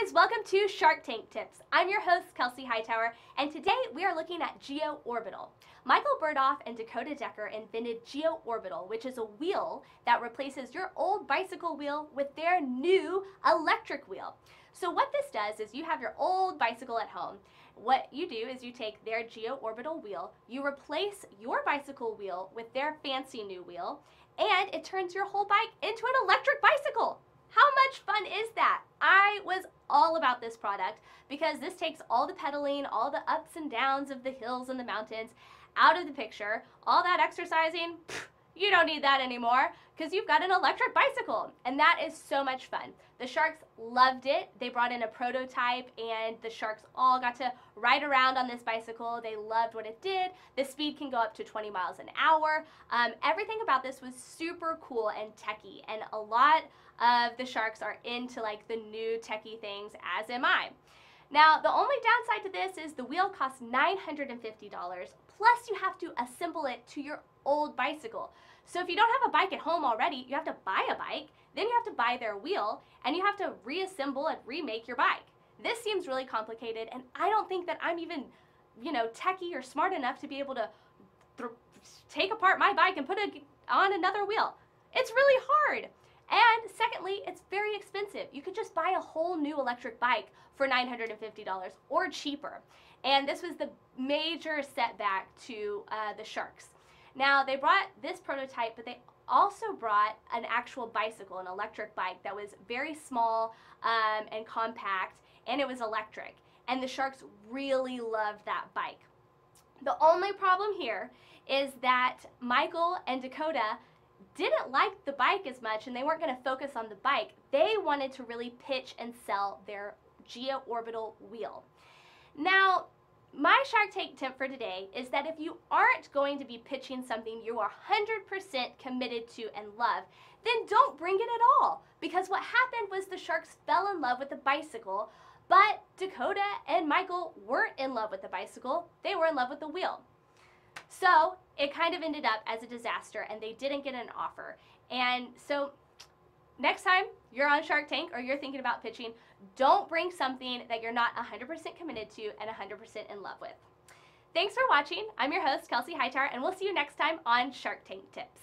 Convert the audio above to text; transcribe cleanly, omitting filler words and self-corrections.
guys, welcome to Shark Tank Tips. I'm your host, Kelsey Hightower, and today we are looking at GeoOrbital. Michael Burdoff and Dakota Decker invented GeoOrbital, which is a wheel that replaces your old bicycle wheel with their new electric wheel. So what this does is you have your old bicycle at home. What you do is you take their GeoOrbital wheel, you replace your bicycle wheel with their fancy new wheel, and it turns your whole bike into an electric bicycle. How much fun is that? I was all about this product because this takes all the pedaling, all the ups and downs of the hills and the mountains out of the picture. All that exercising, you don't need that anymore because you've got an electric bicycle, and that is so much fun. The sharks loved it. They brought in a prototype and the sharks all got to ride around on this bicycle. They loved what it did. The speed can go up to 20 miles an hour. Everything about this was super cool and techy, and a lot of the sharks are into like the new techie things, as am I. Now, the only downside to this is the wheel costs $950, plus you have to assemble it to your old bicycle. So if you don't have a bike at home already, you have to buy a bike, then you have to buy their wheel, and you have to reassemble and remake your bike. This seems really complicated, and I don't think that I'm even, techie or smart enough to be able to take apart my bike and put it on another wheel. It's really hard. And secondly, it's very expensive. You could just buy a whole new electric bike for $950 or cheaper. And this was the major setback to the sharks. Now, they brought this prototype, but they also brought an actual bicycle, an electric bike that was very small and compact, and it was electric. And the sharks really loved that bike. The only problem here is that Michael and Dakota didn't like the bike as much, and they weren't going to focus on the bike. They wanted to really pitch and sell their GeoOrbital wheel. Now, my Shark Tank tip for today is that if you aren't going to be pitching something you are 100% committed to and love, then don't bring it at all. Because what happened was the sharks fell in love with the bicycle, but Dakota and Michael weren't in love with the bicycle. They were in love with the wheel. So it kind of ended up as a disaster, and they didn't get an offer. And so next time you're on Shark Tank or you're thinking about pitching, don't bring something that you're not 100% committed to and 100% in love with. Thanks for watching. I'm your host, Kelsey Hightower, and we'll see you next time on Shark Tank Tips.